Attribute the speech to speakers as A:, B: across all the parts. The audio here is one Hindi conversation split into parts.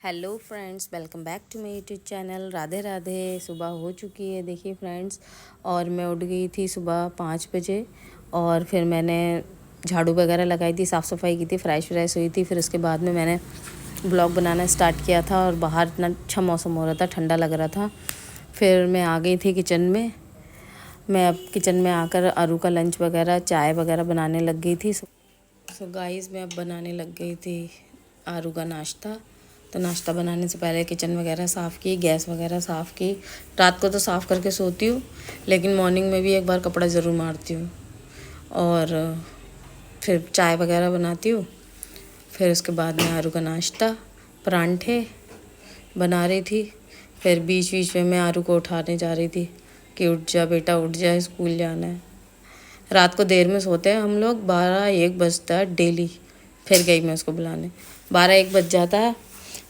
A: Hello friends, welcome back to my YouTube channel. Radhe Radhe. सुबह हो चुकी है देखिए फ्रेंड्स, और मैं उठ गई थी सुबह 5 बजे। और फिर मैंने झाड़ू वगैरह लगाई थी, साफ़ सफाई की थी, फ्रेश व्रेश हुई थी। फिर उसके बाद में मैंने ब्लॉग बनाना स्टार्ट किया था। और बाहर इतना अच्छा मौसम हो रहा था, ठंडा लग रहा था। फिर मैं आ गई थी किचन में। मैं अब किचन में आकर आरू का लंच वगैरह, चाय वगैरह बनाने लग गई थी। सो गाइस, मैं अब बनाने लग गई थी आरू का नाश्ता। तो नाश्ता बनाने से पहले किचन वगैरह साफ़ की, गैस वगैरह साफ़ की। रात को तो साफ़ करके सोती हूँ, लेकिन मॉर्निंग में भी एक बार कपड़ा ज़रूर मारती हूँ। और फिर चाय वगैरह बनाती हूँ। फिर उसके बाद में आरू का नाश्ता, परांठे बना रही थी। फिर बीच बीच में मैं आरू को उठाने जा रही थी कि उठ जा बेटा, उठ जा, स्कूल जाना है। रात को देर में सोते हैं हम लोग, 12-1 बजता है डेली। फिर गई मैं उसको बुलाने, 12-1 बज जाता है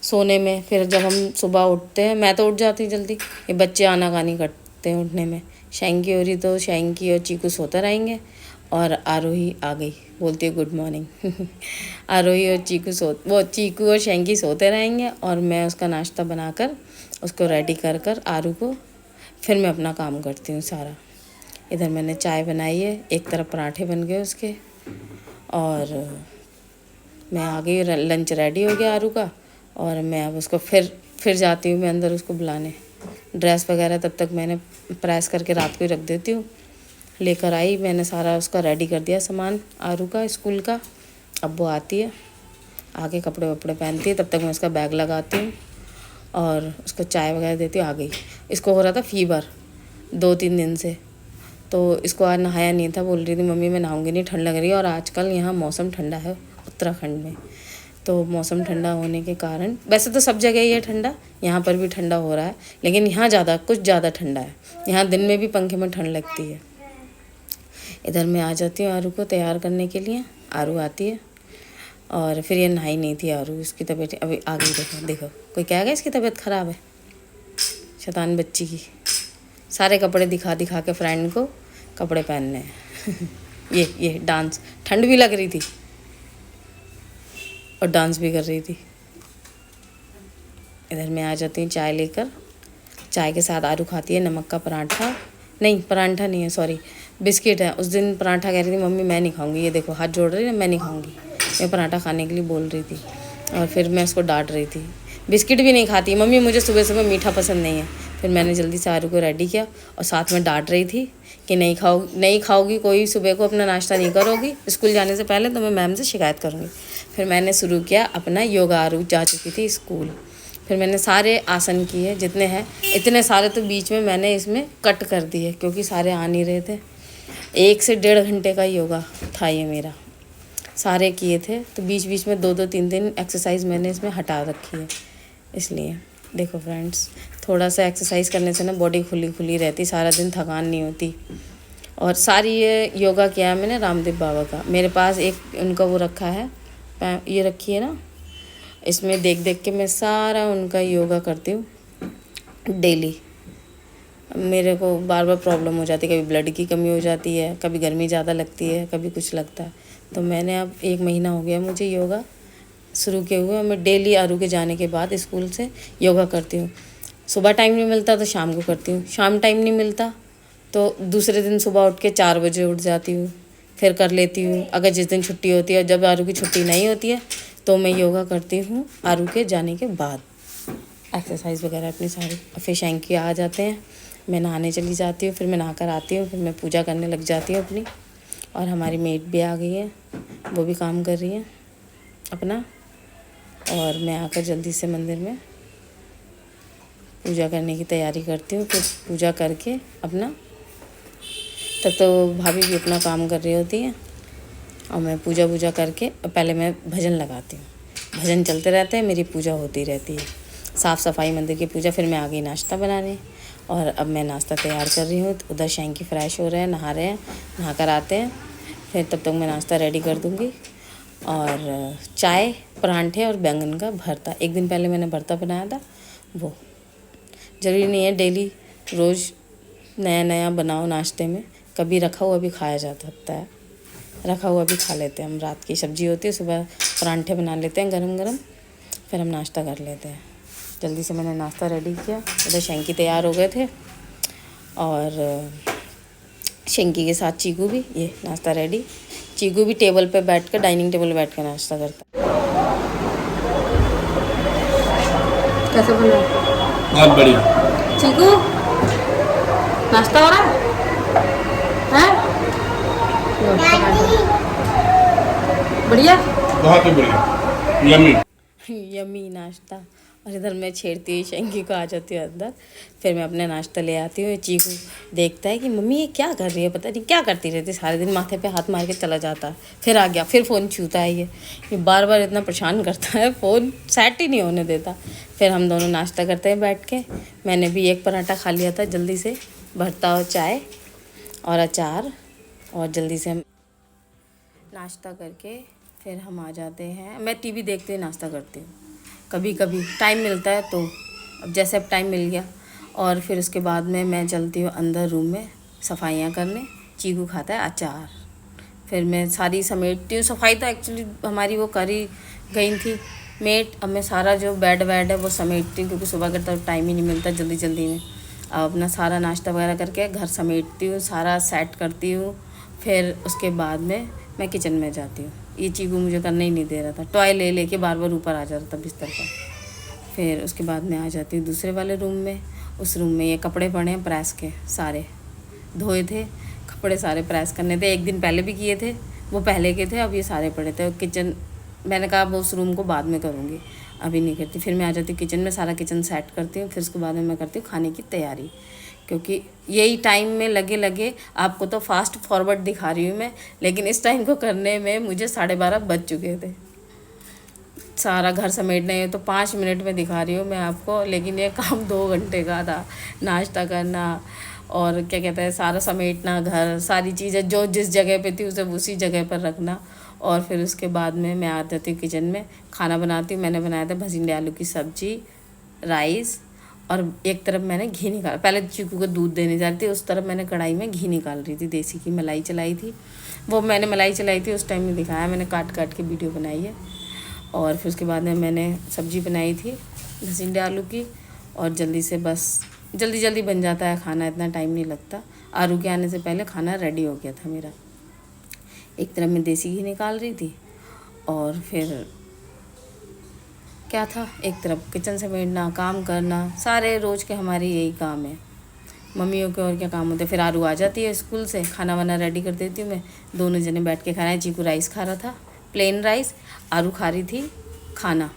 A: सोने में। फिर जब हम सुबह उठते हैं, मैं तो उठ जाती जल्दी, ये बच्चे आनाकानी करते हैं उठने में। शैंकी हो रही तो शैंकी और चीकू सोते रहेंगे, और आरोही आ गई, बोलती है गुड मॉर्निंग। आरोही और चीकू और शैंकी सोते रहेंगे, और मैं उसका नाश्ता बनाकर उसको रेडी कर कर आरू को, फिर मैं अपना काम करती हूँ सारा। इधर मैंने चाय बनाई है, एक तरफ पराठे बन गए उसके, और मैं आ गई। लंच रेडी हो गया आरू का। और मैं अब उसको फिर जाती हूँ मैं अंदर उसको बुलाने। ड्रेस वगैरह तब तक मैंने प्रेस करके रात को ही रख देती हूँ। लेकर आई, मैंने सारा उसका रेडी कर दिया सामान आरू का स्कूल का। अब वो आती है, आके कपड़े वपड़े पहनती है, तब तक मैं उसका बैग लगाती हूँ और उसको चाय वगैरह देती हूँ। आ गई। इसको हो रहा था फीवर 2-3 दिन से, तो इसको आज नहाया नहीं था। बोल रही थी मम्मी मैं नहाऊंगी नहीं, ठंड लग रही है। और आजकल यहाँ मौसम ठंडा है उत्तराखंड में, तो मौसम ठंडा होने के कारण, वैसे तो सब जगह ही है ठंडा, यहाँ पर भी ठंडा हो रहा है, लेकिन यहाँ कुछ ज़्यादा ठंडा है। यहाँ दिन में भी पंखे में ठंड लगती है। इधर मैं आ जाती हूँ आरू को तैयार करने के लिए। आरू आती है, और फिर ये नहाई नहीं थी आरू, इसकी तबीयत अभी आ गई। देखो देखो, कोई कहेगा इसकी तबीयत ख़राब है, शैतान बच्ची की। सारे कपड़े दिखा दिखा के फ्रेंड को कपड़े पहनने हैं। ये डांस, ठंड भी लग रही थी और डांस भी कर रही थी। इधर मैं आ जाती हूँ चाय लेकर। चाय के साथ आरू खाती है नमक का पराठा, नहीं पराठा नहीं है, सॉरी, बिस्किट है। उस दिन पराठा कह रही थी मम्मी मैं नहीं खाऊंगी, ये देखो हाथ जोड़ रही है, मैं नहीं खाऊंगी। मैं पराठा खाने के लिए बोल रही थी, और फिर मैं उसको डांट रही थी। बिस्किट भी नहीं खाती मम्मी, मुझे सुबह सुबह मीठा पसंद नहीं है। फिर मैंने जल्दी से आरू को रेडी किया, और साथ में डांट रही थी कि नहीं खाओगी, कोई सुबह को अपना नाश्ता नहीं करोगी स्कूल जाने से पहले, तो मैं मैम से शिकायत करूँगी। फिर मैंने शुरू किया अपना योगा। आरू जा चुकी थी स्कूल। फिर मैंने सारे आसन किए जितने हैं, इतने सारे तो बीच में मैंने इसमें कट कर दिए, क्योंकि सारे आ नहीं रहे थे। 1 से 1.5 घंटे का योगा था ये मेरा, सारे किए थे। तो बीच बीच में 2-2, 3 एक्सरसाइज मैंने इसमें हटा रखी है। इसलिए देखो फ्रेंड्स, थोड़ा सा एक्सरसाइज करने से ना बॉडी खुली खुली रहती, सारा दिन थकान नहीं होती। और सारी ये योगा किया है मैंने रामदेव बाबा का। मेरे पास एक उनका वो रखा है, ये रखी है ना, इसमें देख देख के मैं सारा उनका योगा करती हूँ डेली। मेरे को बार बार प्रॉब्लम हो जाती है, कभी ब्लड की कमी हो जाती है, कभी गर्मी ज़्यादा लगती है, कभी कुछ लगता है। तो मैंने अब 1 महीना हो गया मुझे योगा शुरू किए हुए। मैं डेली आरू के जाने के बाद स्कूल से योगा करती हूँ। सुबह टाइम नहीं मिलता तो शाम को करती हूँ, शाम टाइम नहीं मिलता तो दूसरे दिन सुबह उठ के 4 बजे उठ जाती हूँ, फिर कर लेती हूँ। अगर जिस दिन छुट्टी होती है, जब आरू की छुट्टी नहीं होती है, तो मैं योगा करती हूँ आरू के जाने के बाद, एक्सरसाइज वगैरह अपनी सारी। फिर शैंकी आ जाते हैं, मैं नहाने चली जाती हूँ। फिर मैं नहा कर आती हूँ, फिर मैं पूजा करने लग जाती हूँ अपनी। और हमारी मेड भी आ गई है, वो भी काम कर रही है अपना। और मैं आकर जल्दी से मंदिर में पूजा करने की तैयारी करती हूँ। फिर पूजा करके अपना, तब तो भाभी भी अपना काम कर रही होती है, और मैं पूजा करके पहले मैं भजन लगाती हूँ। भजन चलते रहते हैं, मेरी पूजा होती रहती है, साफ़ सफाई मंदिर की पूजा। फिर मैं आ गई नाश्ता बनाने, और अब मैं नाश्ता तैयार कर रही हूँ। उधर शैंकी फ्रेश हो रहे हैं, नहा रहे हैं, नहा कर आते हैं। फिर तब तक मैं नाश्ता रेडी कर दूँगी। और चाय, परांठे और बैंगन का भरता, एक दिन पहले मैंने भरता बनाया था। वो ज़रूरी नहीं है डेली रोज़ नया नया बनाओ नाश्ते में, कभी रखा हुआ भी खाया जा सकता है। रखा हुआ भी खा लेते हैं हम, रात की सब्ज़ी होती है, सुबह परांठे बना लेते हैं गरम गरम। फिर हम नाश्ता कर लेते हैं। जल्दी से मैंने नाश्ता रेडी किया। उधर शंकी तैयार हो गए थे और शंकी के साथ चीकू भी। ये नाश्ता रेडी। चीकू भी टेबल पे बैठ कर, डाइनिंग टेबल पे बैठ कर नाश्ता करता है। कैसे बना?
B: बहुत बढ़िया।
A: चीकू नाश्ता हो रहा है? बढ़िया,
B: बहुत ही बढ़िया, यम्मी।
A: यम्मी नाश्ता। और इधर मैं छेड़ती हुई शंकी को आ जाती हूँ अंदर। फिर मैं अपना नाश्ता ले आती हूँ। चीकू देखता है कि मम्मी ये क्या कर रही है, पता नहीं क्या करती रहती, सारे दिन माथे पे हाथ मार के चला जाता है, फिर आ गया, फिर फ़ोन छूता है। ये बार बार इतना परेशान करता है, फ़ोन सेट ही नहीं होने देता। फिर हम दोनों नाश्ता करते हैं बैठ के। मैंने भी एक पराठा खा लिया था जल्दी से, भरता हुआ चाय और अचार। और जल्दी से हम नाश्ता करके फिर हम आ जाते हैं। मैं टीवी देखते हुए नाश्ता करती हूँ, कभी कभी टाइम मिलता है तो। अब जैसे अब टाइम मिल गया। और फिर उसके बाद में मैं चलती हूँ अंदर रूम में सफाइयाँ करने। चीकू खाता है अचार। फिर मैं सारी समेटती हूँ। सफाई तो एक्चुअली हमारी वो करी गई थी मेट। अब मैं सारा जो बेड वेड है वो समेटती हूँ, क्योंकि सुबह का तो टाइम ही नहीं मिलता जल्दी जल्दी में। अब अपना सारा नाश्ता वगैरह करके घर समेटती हूँ, सारा सेट करती हूँ। फिर उसके बाद में मैं किचन में जाती हूँ। ये चीकू मुझे करने ही नहीं दे रहा था, टॉय ले लेके बार बार ऊपर आ जाता था बिस्तर पर। फिर उसके बाद मैं आ जाती हूँ दूसरे वाले रूम में। उस रूम में ये कपड़े पड़े हैं प्रेस के, सारे धोए थे कपड़े, सारे प्रेस करने थे। एक दिन पहले भी किए थे, वो पहले के थे, अब ये सारे पड़े थे। किचन मैंने कहा वो उस रूम को बाद में करूँगी, अभी नहीं करती। फिर मैं आ जाती हूँ किचन में, सारा किचन सेट करती हूँ। फिर उसके बाद में मैं करती हूँ खाने की तैयारी, क्योंकि यही टाइम में लगे आपको तो फास्ट फॉरवर्ड दिखा रही हूँ मैं, लेकिन इस टाइम को करने में मुझे 12:30 बज चुके थे। सारा घर समेटना है तो 5 मिनट में दिखा रही हूँ मैं आपको, लेकिन ये काम 2 घंटे का था। नाश्ता करना और क्या कहते हैं, सारा समेटना, घर सारी चीज़ें जो जिस जगह पे थी उसे उसी जगह पर रखना। और फिर उसके बाद में मैं आ जाती हूँ किचन में, खाना बनाती हूँ। मैंने बनाया था भजिंडे आलू की सब्ज़ी, राइस, और एक तरफ मैंने घी निकाल, पहले चीकू को दूध देने जा रही थी, उस तरफ मैंने कढ़ाई में घी निकाल रही थी, देसी की मलाई चलाई थी। वो मैंने मलाई चलाई थी उस टाइम में दिखाया, मैंने काट काट के वीडियो बनाई है। और फिर उसके बाद में मैंने सब्ज़ी बनाई थी भजिंडे आलू की। और जल्दी से बस जल्दी बन जाता है खाना, इतना टाइम नहीं लगता। आरू के आने से पहले खाना रेडी हो गया था मेरा। एक तरफ मैं देसी घी निकाल रही थी और फिर क्या था, एक तरफ किचन समेटना, काम करना, सारे रोज़ के हमारे यही काम है। मम्मियों के और क्या काम होते हैं। फिर आरू आ जाती है स्कूल से, खाना वाना रेडी कर देती हूँ मैं, दोनों जने बैठ के खाना है। चीकू राइस खा रहा था, प्लेन राइस, आरू खा रही थी खाना।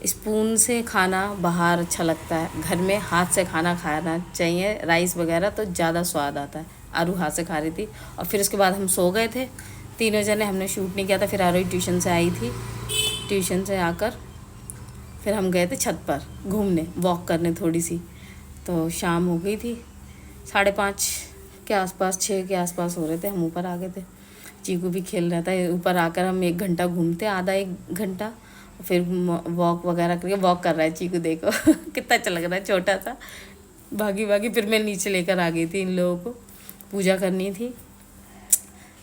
A: स्पून से खाना बाहर अच्छा लगता है, घर में हाथ से खाना खाना चाहिए, राइस वगैरह तो ज़्यादा स्वाद आता है। आरू हाथ से खा रही थी। और फिर उसके बाद हम सो गए थे तीनों जने, हमने शूट नहीं किया था। फिर आरू ट्यूशन से आई थी, ट्यूशन से आकर फिर हम गए थे छत पर घूमने, वॉक करने थोड़ी सी। तो शाम हो गई थी, 5:30 के आसपास, 6 के आसपास हो रहे थे, हम ऊपर आ गए थे। चीकू भी खेल रहा था। ऊपर आकर हम 1 घंटा घूमते, आधा 1 घंटा, फिर वॉक वगैरह करके, वॉक कर रहा है चीकू, देखो कितना अच्छा लग रहा है, छोटा सा भागी। फिर मैं नीचे लेकर आ गई थी, इन लोगों को पूजा करनी थी।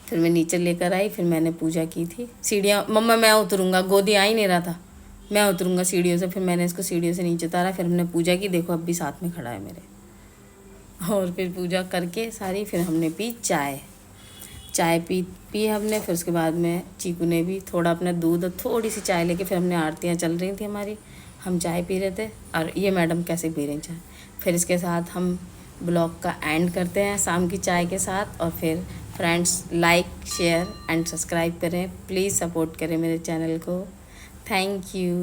A: फिर मैं नीचे लेकर आई, फिर मैंने पूजा की थी। सीढ़ियाँ, मम्मा मैं उतरूँगा, गोदी आ ही नहीं रहा था, मैं उतरूँगा सीढ़ियों से। फिर मैंने इसको सीढ़ियों से नीचे उतारा, फिर हमने पूजा की, देखो अब भी साथ में खड़ा है मेरे। और फिर पूजा करके सारी, फिर हमने पी चाय पी हमने। फिर उसके बाद में चीकू ने भी थोड़ा अपना दूध और थोड़ी सी चाय लेके, फिर हमने आरतियाँ चल रही थी हमारी, हम चाय पी रहे थे। और ये मैडम कैसे पी रही चाय। फिर इसके साथ हम ब्लॉग का एंड करते हैं शाम की चाय के साथ। और फिर friends, like, share and subscribe करें, प्लीज़ सपोर्ट करें मेरे चैनल को। Thank you.